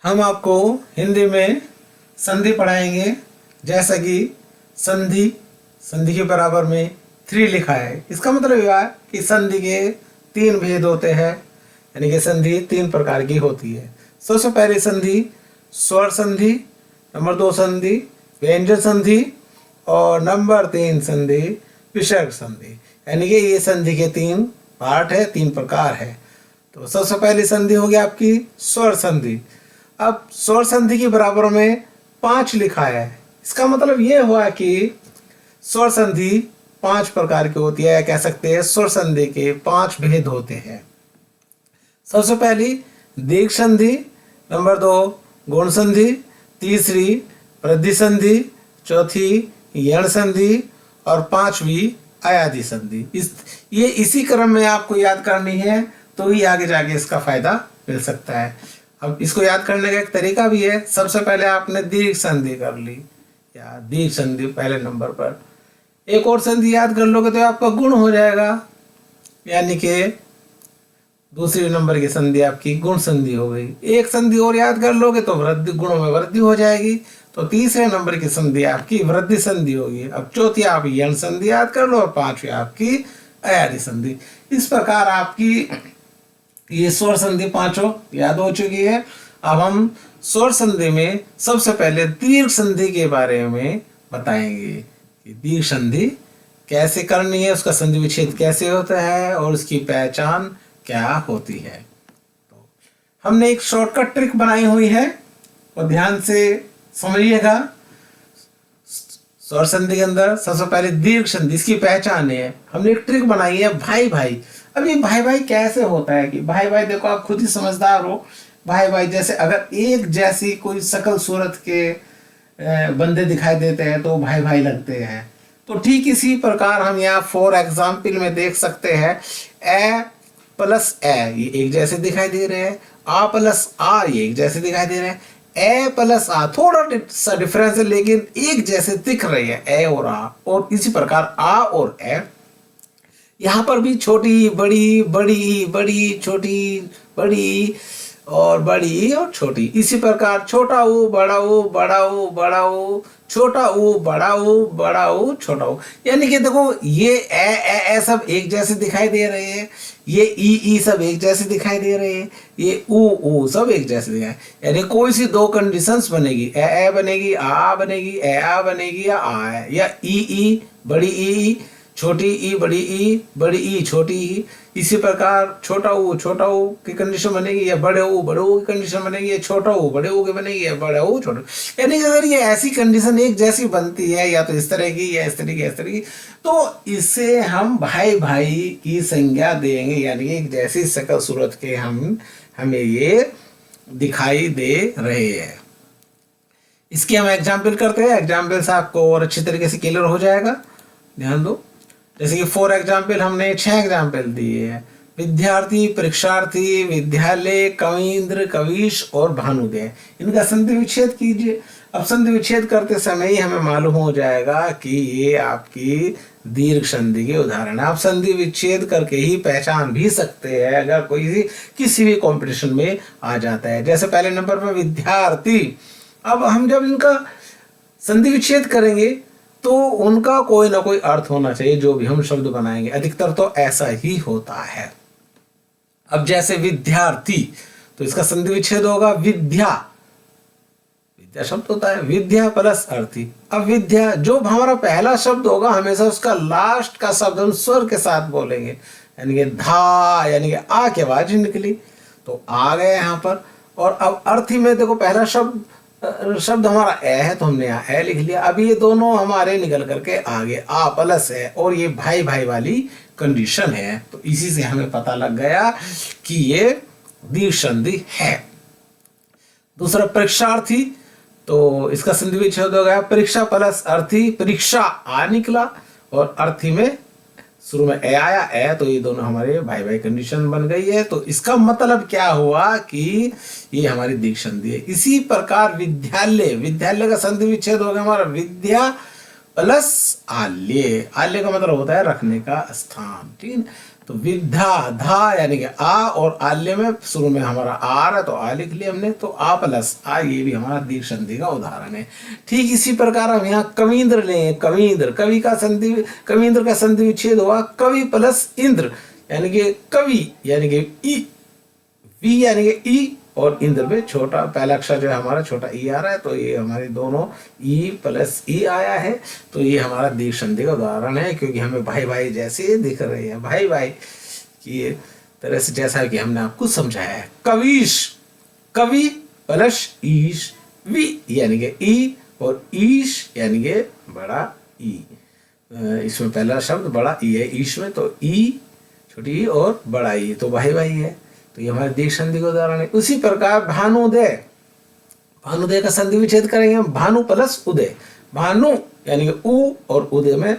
हम आपको हिंदी में संधि पढ़ाएंगे। जैसा कि संधि संधि के बराबर में 3 लिखा है। इसका मतलब यह है कि संधि के 3 भेद होते हैं, यानी कि संधि 3 प्रकार की होती है। सबसे पहली संधि स्वर संधि, नंबर 2 संधि व्यंजन संधि और नंबर 3 संधि विसर्ग संधि। यानी कि ये संधि के 3 पार्ट है, 3 प्रकार है। तो सबसे पहली संधि होगी आपकी स्वर संधि। अब स्वर संधि के बराबर में 5 लिखा है। इसका मतलब ये हुआ कि स्वर संधि 5 प्रकार की होती है, कह सकते हैं स्वर संधि के 5 भेद होते हैं। सबसे पहली दीर्घ संधि, नंबर 2 गुण संधि, तीसरी वृद्धि संधि, चौथी यण संधि और 5वीं अयादि संधि। ये इसी क्रम में आपको याद करनी है, तो ही आगे जाके इसका फायदा मिल सकता है। अब इसको याद करने का एक तरीका भी है। सबसे पहले आपने दीर्घ संधि कर ली, या दीर्घ संधि पहले नंबर पर। एक और संधि याद कर लोगे तो आपका गुण हो जाएगा, यानी कि दूसरे नंबर की संधि आपकी गुण संधि हो गई। एक संधि और याद कर लोगे तो वृद्धि, गुणों में वृद्धि हो जाएगी, तो तीसरे नंबर की संधि आपकी वृद्धि संधि होगी। अब चौथी आप यण संधि याद कर लो और 5वीं आपकी अयादि संधि। इस प्रकार आपकी ये स्वर संधि 5 याद हो चुकी है। अब हम स्वर संधि में सबसे पहले दीर्घ संधि के बारे में बताएंगे कि दीर्घ संधि कैसे करनी है, उसका संधि विच्छेद कैसे होता है और उसकी पहचान क्या होती है। तो हमने एक शॉर्टकट ट्रिक बनाई हुई है, और ध्यान से समझिएगा। स्वर संधि के अंदर सबसे पहले दीर्घ संधि, इसकी पहचान है। हमने एक ट्रिक बनाई है भाई भाई। अब ये भाई भाई कैसे होता है कि भाई भाई, देखो आप खुद ही समझदार हो। भाई भाई जैसे अगर एक जैसी कोई शकल सूरत के बंदे दिखाई देते हैं तो भाई भाई लगते हैं। तो ठीक इसी प्रकार हम यहाँ फॉर एग्जाम्पल में देख सकते हैं, ए प्लस ए ये एक जैसे दिखाई दे रहे हैं, आ प्लस आ ये एक जैसे दिखाई दे रहे हैं, ए प्लस आ थोड़ा सा डिफरेंस है लेकिन एक जैसे दिख रहे हैं ए और आ। और इसी प्रकार आ और ए, यहाँ पर भी छोटी बड़ी बड़ी बड़ी छोटी बड़ी और बड़ी और छोटी। इसी प्रकार छोटा ऊ बड़ा ऊ बड़ा ऊ बड़ा ऊ, छोटा ऊ बड़ा ऊ बड़ा ऊ छोटा ऊ। यानी कि देखो ये ए सब एक जैसे दिखाई दे रहे हैं, ये ई सब एक जैसे दिखाई दे रहे हैं, ये ऊ सब एक जैसे दिखाई। यानी कोई सी 2 कंडीशंस बनेगी, ए बनेगी, आ बनेगी, ए आ बनेगी, या आ है, या ई बड़ी ई छोटी ई बड़ी ई छोटी ई। इसी प्रकार छोटा ऊ की कंडीशन बनेगी, या बड़े ऊ की कंडीशन बनेगी, या छोटा ऊ बड़े ऊ की बनेगी, या बड़ा ऊ छोटा। यानी कि अगर ये ऐसी कंडीशन एक जैसी बनती है, या तो इस तरह की या इस तरह की, इस तरह की, तो इसे हम भाई भाई की संज्ञा देंगे। यानी कि एक जैसी शकल सूरत के हमें ये दिखाई दे रहे हैं। इसकी हम एग्जाम्पल करते हैं। एग्जाम्पल से आपको और अच्छी तरीके से क्लियर हो जाएगा। ध्यान दो, जैसे कि फॉर एग्जाम्पल हमने 6 एग्जाम्पल दिए हैं। विद्यार्थी, परीक्षार्थी, विद्यालय, कवींद्र, कवीश और भानुदय। इनका संधि विच्छेद कीजिए। अब संधि विच्छेद करते समय ही हमें मालूम हो जाएगा कि ये आपकी दीर्घ संधि के उदाहरण है। आप संधि विच्छेद करके ही पहचान भी सकते हैं अगर कोई किसी भी कंपटीशन में आ जाता है। जैसे पहले नंबर पर विद्यार्थी। अब हम जब इनका संधि विच्छेद करेंगे तो उनका कोई ना कोई अर्थ होना चाहिए, जो भी हम शब्द बनाएंगे। अधिकतर तो ऐसा ही होता है। अब जैसे विद्यार्थी, तो इसका संधि विच्छेद होगा विद्या। विद्या शब्द होता है, विद्या प्लस अर्थी। अब विद्या जो हमारा पहला शब्द होगा, हमेशा उसका लास्ट का शब्द हम स्वर के साथ बोलेंगे, यानी कि धा, यानी कि आ की आवाज निकली तो आ गए यहाँ पर। और अब अर्थी में देखो पहला शब्द हमारा ए है, तो हमने यहाँ ए लिख लिया। अब ये दोनों हमारे निकल करके आगे आ प्लस है, और ये भाई भाई वाली कंडीशन है। तो इसी से हमें पता लग गया कि ये दीर्घ संधि है। दूसरा परीक्षार्थी, तो इसका संधि विच्छेद हो गया परीक्षा प्लस अर्थी। परीक्षा आ निकला और अर्थी में शुरू में ए आया, ए, तो ये दोनों हमारे भाई भाई कंडीशन बन गई है। तो इसका मतलब क्या हुआ कि ये हमारी दीर्घ संधि है। इसी प्रकार विद्यालय, विद्यालय का संधि विच्छेद हो गया हमारा विद्या प्लस आल्य। आल्य का मतलब होता है रखने का स्थान, ठीक है। तो विद्या, धा यानी कि आ, और आल्य में शुरू में हमारा आर है तो आ लिख लिया हमने, तो आ प्लस आ, ये भी हमारा दीर्घ संधि का उदाहरण है। ठीक इसी प्रकार हम यहाँ कवींद्र लें, कवींद्र, कवि का संधि, कवींद्र का संधि विच्छेद हुआ कवि प्लस इंद्र यानी कि कवि यानी कि ई, वी यानी कि ई, और इंद्र में छोटा पहला अक्षर जो है हमारा छोटा ई आ रहा है, तो ये हमारे दोनों ई प्लस ई आया है, तो ये हमारा दीर्घ संधि का उदाहरण है, क्योंकि हमें भाई भाई जैसे दिख रहे हैं, भाई भाई की तरह से, जैसा कि हमने आपको समझाया है। कवीश, कवि प्लस ईश, वी यानी कि ई, और ईश यानी कि बड़ा ई, इसमें पहला शब्द बड़ा ई है ईश में, तो ई छोटी ई और बड़ा ई, तो भाई भाई है, तो ये हमारे दीर्घ संधि का उदाहरण है। उसी प्रकार भानुदय, भानुदय का संधि विच्छेद करेंगे हम, भानु प्लस उदय, भानु यानी कि उ, और उदय में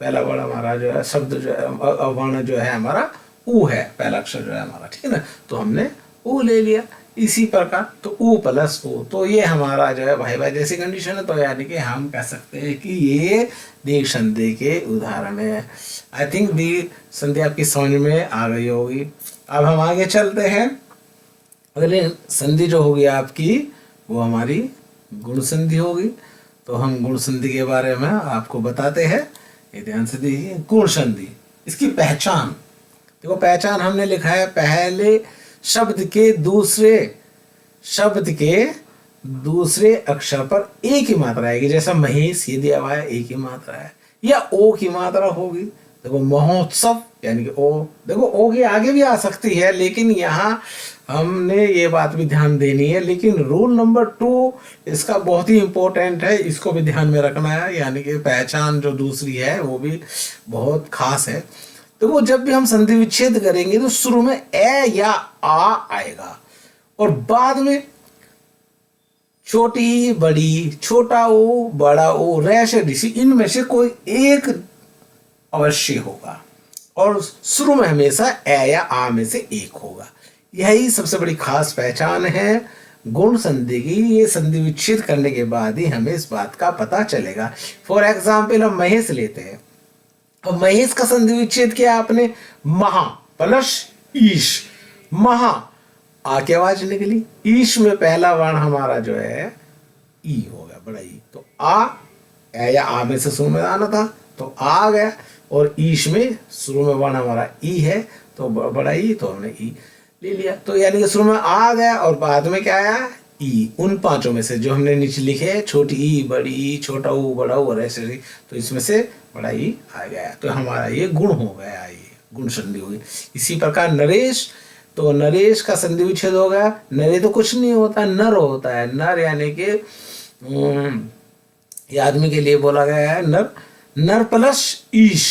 पहला वर्ड हमारा जो है शब्द जो है वर्ण जो है हमारा उ है, पहला अक्षर जो है हमारा, ठीक है ना, तो हमने उ ले लिया। इसी प्रकार तो उ प्लस उ, तो ये हमारा जो है भाई भाई जैसी कंडीशन है, तो यानी कि हम कह सकते हैं कि ये दीर्घ संधि के उदाहरण है। आई थिंक दीर्घ संधि आपकी समझ में आ गई होगी। अब हम आगे चलते हैं, अगले संधि जो होगी आपकी वो हमारी गुण संधि होगी, तो हम गुण संधि के बारे में आपको बताते हैं, ये ध्यान से देखिए। गुण संधि, इसकी पहचान देखो, पहचान हमने लिखा है पहले शब्द के दूसरे अक्षर पर एक ही मात्रा आएगी, जैसा महेश ये दिया हुआ है एक ही मात्रा है, या ओ की मात्रा होगी। देखो महोत्सव यानी कि ओ, देखो ओ के आगे भी आ सकती है, लेकिन यहाँ हमने ये बात भी ध्यान देनी है। लेकिन रूल नंबर 2 इसका बहुत ही इंपॉर्टेंट है, इसको भी ध्यान में रखना है, यानी कि पहचान जो दूसरी है वो भी बहुत खास है। तो वो जब भी हम संधि विच्छेद करेंगे तो शुरू में ए या आ आएगा, और बाद में छोटी बड़ी, छोटा ओ बड़ा ओ, रैश ऋषि, इनमें से कोई एक अवश्य होगा, और शुरू में हमेशा ए या आ में से एक होगा। यही सबसे बड़ी खास पहचान है गुण संधि की। ये संधि विच्छेद करने के बाद ही हमें इस बात का पता चलेगा। फॉर एग्जाम्पल हम महेश लेते हैं, अब महेश का संधि विच्छेद किया आपने, महा प्लस ईश, महा आ की आवाज निकली, ईश में पहला वर्ण हमारा जो है ई हो गया, बड़ा ई, तो आ, ए या आ में से शुरू में आना था तो आ गया, और ईश में शुरू में वर्ण हमारा ई है तो बड़ा ई, तो हमने ई ले लिया, तो यानी कि शुरू में आ गया और बाद में क्या आया ई। उन पांचों में से जो हमने नीचे लिखे, छोटी ई, बड़ी ई, छोटा ऊ, बड़ा ऊ, और ऐसे, तो इसमें से बड़ा ई आ गया, तो हमारा ये गुण हो गया, ये गुण संधि होगी। इसी प्रकार नरेश, तो नरेश का संधि विच्छेद हो गया, नरे तो कुछ नहीं होता, नर होता है, नर यानी कि ये आदमी के लिए बोला गया है नर, नर प्लस ईश,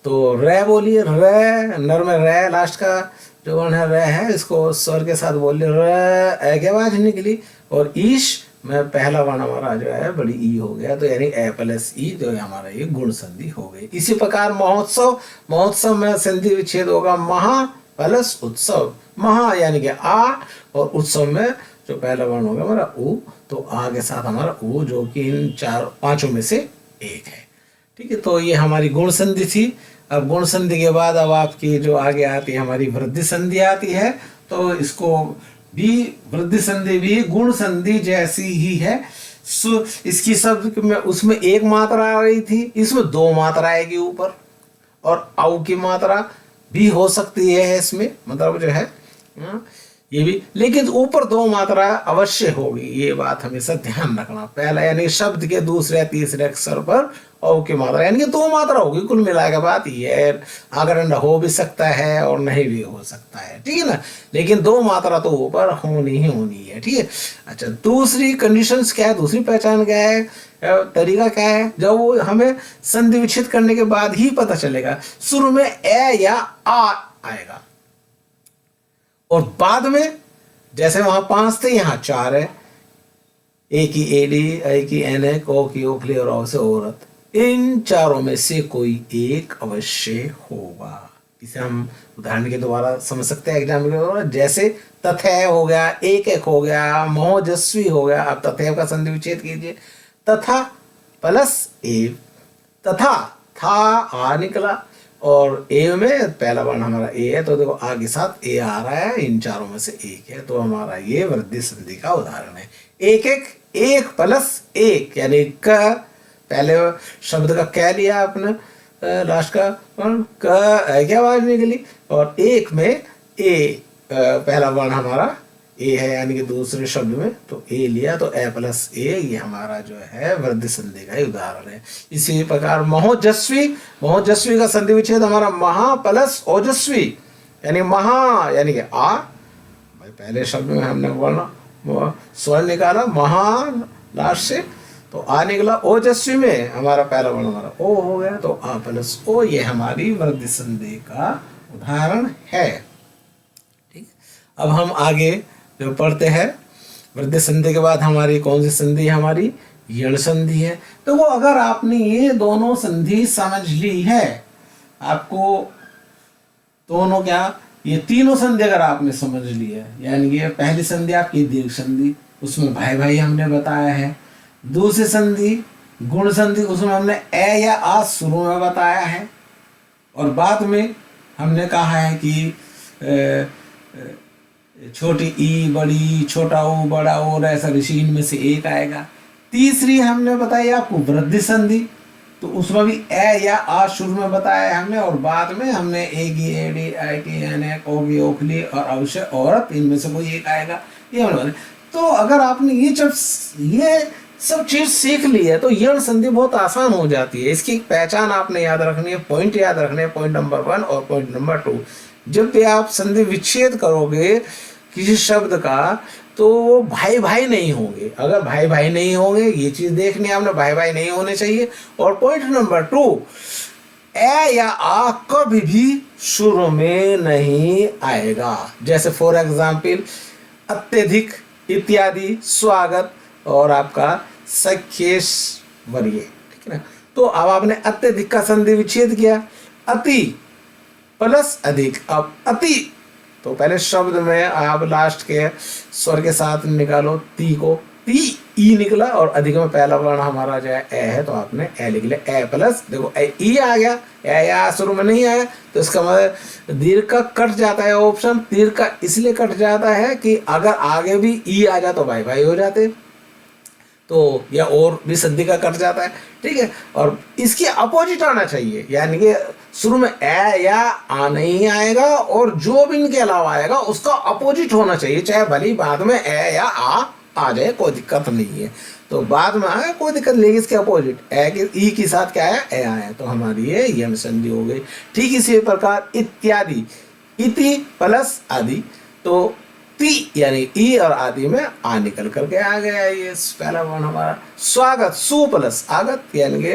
तो रे बोलिए, रे, नर में रे लास्ट का जो वर्ण है रे है, इसको स्वर के साथ बोलिए, रे, ए की आवाज निकली, और ईश में पहला वर्ण हमारा जो है बड़ी ई हो गया, तो यानी ए प्लस ई, जो हमारा ये गुण संधि हो गई। इसी प्रकार महोत्सव, महोत्सव में संधि विच्छेद होगा महा प्लस उत्सव, महा यानी कि आ, और उत्सव में जो पहला वर्ण होगा हमारा ऊ, तो आ के साथ हमारा ऊ, जो कि इन पांचों में से एक है, ठीक है। तो ये हमारी गुण संधि थी। अब गुण संधि के बाद अब आपकी जो आगे आती है हमारी वृद्धि संधि आती है, तो इसको भी वृद्धि संधि भी गुण संधि जैसी ही है। इसकी शब्द में उसमें एक मात्रा आ रही थी, इसमें 2 मात्रा आएगी ऊपर, और औ की मात्रा भी हो सकती है इसमें, मतलब जो है ये भी, लेकिन ऊपर 2 मात्रा अवश्य होगी, ये बात हमेशा ध्यान रखना। पहला यानी शब्द के दूसरे तीसरे अक्षर पर औ की मात्रा यानी कि 2 मात्रा होगी, कुल मिला के बात ये है। आगरण हो भी सकता है और नहीं भी हो सकता है, ठीक है ना, लेकिन 2 मात्रा तो ऊपर होनी ही होनी है, ठीक है। अच्छा, दूसरी कंडीशंस क्या है, दूसरी पहचान क्या है, तरीका क्या है, जब वो हमें संधि विच्छेद करने के बाद ही पता चलेगा। शुरू में ए या आ आएगा, और बाद में जैसे वहां 5 थे यहाँ 4 है, ए की एडी, आई की एनक, ओ की ओखली, और औ से औरत, इन चारों में से कोई एक अवश्य होगा। इसे हम उदाहरण के द्वारा समझ सकते हैं, एग्जाम्पल के द्वारा, जैसे तथैव हो गया, एक एक हो गया, महोजस्वी हो गया। अब तथैव का संधि विच्छेद कीजिए, तथा प्लस एव, तथा था आ निकला, और ए में पहला वर्ण हमारा ए है, तो देखो आ के साथ ए आ रहा है, इन चारों में से एक है, तो हमारा ये वृद्धि संधि का उदाहरण है। एक एक, एक प्लस एक यानी क, पहले शब्द का कै लिया आपने, लास्ट का वर्ण क क्या आवाज निकली, और एक में ए पहला वर्ण हमारा ए है, यानी कि दूसरे शब्द में तो ए लिया, तो ए प्लस ए, ये हमारा जो है वृद्धि संधि का उदाहरण है। इसी प्रकार महोजस्वी, महोजस्वी का संधि विच्छेद हमारा महा प्लस ओजस्वी, यानी महा यानी कि आ, भाई पहले शब्द में हमने वर्ण स्वर निकाला महा लास्ट से, तो आ निकला, ओजस्वी में हमारा पहला वर्ण हमारा ओ हो गया, तो आ प्लस ओ, ये हमारी वृद्धि संधि का उदाहरण है। ठीक, अब हम आगे जो पढ़ते हैं, वृद्धि संधि के बाद हमारी कौन सी संधि है, हमारी यण संधि है। तो वो अगर आपने ये दोनों संधि समझ ली है, आपको दोनों क्या, ये तीनों संधि अगर आपने समझ ली है, यानी कि पहली संधि आपकी दीर्घ संधि, उसमें भाई भाई हमने बताया है। दूसरी संधि गुण संधि, उसमें हमने ए या आ शुरू में बताया है, और बाद में हमने कहा है कि छोटी ई बड़ी, छोटा ओ बड़ा ओ, ऐसा ऋषि इनमें से एक आएगा। तीसरी हमने बताई आपको वृद्धि संधि, तो उसमें भी ए या आ शुरू में बताया है हमने, और बाद में हमने ए की एडी आई की एन एक ओ की ओखली और अवश्य औरत, इनमें से कोई एक आएगा, ये हमने। तो अगर आपने ये सब चीज सीख ली है, तो यण संधि बहुत आसान हो जाती है। इसकी पहचान आपने याद रखनी है, पॉइंट याद रखने हैं, पॉइंट नंबर 1 और पॉइंट नंबर 2। जब भी आप संधि विच्छेद करोगे किसी शब्द का, तो वो भाई भाई नहीं होंगे। अगर भाई भाई नहीं होंगे, ये चीज देखनी है आपने, भाई भाई नहीं होने चाहिए। और पॉइंट नंबर 2, ए या आ कभी भी शुरू में नहीं आएगा। जैसे फॉर एग्जाम्पल अत्यधिक, इत्यादि, स्वागत और आपका सख्येश्वर्य, ठीक है ना। तो अब आपने अत्यधिक का संधि विच्छेद किया, अति प्लस अधिक, अब अति, तो पहले शब्द में आप लास्ट के स्वर के साथ निकालो ती को, ती ई निकला, और अधिक में पहला वर्ण हमारा जो है ए है, तो आपने ए लिख लिया, ए प्लस, देखो ए ई आ गया, ए या शुरू में नहीं आया, तो इसका मतलब दीर्घ का कट जाता है ऑप्शन। दीर्घ का इसलिए कट जाता है कि अगर आगे भी ई आ जाए तो भाई भाई हो जाते, तो या और भी संधि का कट जाता है, ठीक है। और इसकी अपोजिट आना चाहिए, यानी कि शुरू में ए या आ नहीं आएगा, और जो भी इनके अलावा आएगा उसका अपोजिट होना चाहिए, चाहे भले बाद में ए या आ जाए, कोई दिक्कत नहीं है। तो बाद में आए कोई दिक्कत नहीं, इसके अपोजिट ए के ई के साथ क्या आया, ए आया, तो हमारी ये यण संधि हो गई। ठीक इसी प्रकार इत्यादि, इति प्लस आदि, तो ती यानी ई और आदि में आ निकल करके आ गया, ये पहला वर्ण हमारा। स्वागत, सु प्लस आगत, यानी कि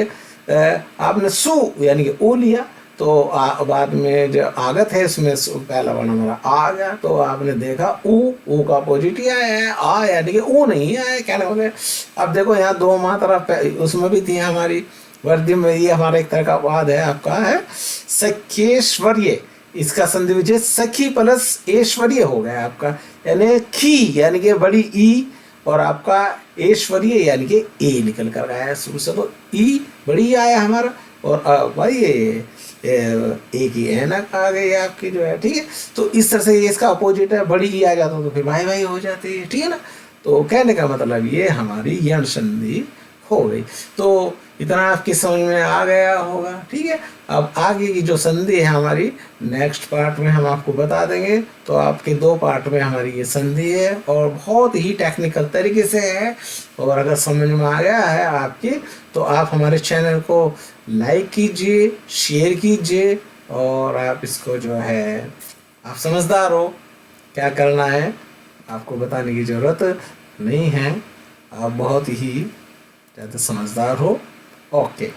आपने सु यानी कि ओ लिया, तो बाद में जो आगत है इसमें पहला वर्ण हमारा आ गया, तो आपने देखा ऊ का अपोजिट ही आया है, आ यानी कि ऊ नहीं आया, क्या नाम है। अब देखो यहाँ दो मात्रा उसमें भी थी हमारी वर्दी में, ये हमारा एक तरह का वाद है आपका है सख्येश्वर्य, इसका संधि विच्छेद सखी प्लस ऐश्वर्य हो गया आपका, यानी खी यानी कि बड़ी ई, और आपका ऐश्वर्य यानी कि ए निकल कर आया शुरू से, तो ई बड़ी आया हमारा, और भाई ए की ऐनक आ गई आपकी जो है, ठीक है। तो इस तरह से ये इसका अपोजिट है, बड़ी ई आ जाता तो फिर भाई भाई हो जाती है, ठीक है ना। तो कहने का मतलब ये हमारी यण संधि हो गई। तो इतना आपकी समझ में आ गया होगा, ठीक है। अब आगे की जो संधि है हमारी नेक्स्ट पार्ट में हम आपको बता देंगे। तो आपके 2 पार्ट में हमारी ये संधि है, और बहुत ही टेक्निकल तरीके से है, और अगर समझ में आ गया है आपकी, तो आप हमारे चैनल को लाइक कीजिए, शेयर कीजिए, और आप इसको जो है, आप समझदार हो, क्या करना है आपको बताने की ज़रूरत नहीं है, आप बहुत ही ज़्यादा समझदार हो। ओके।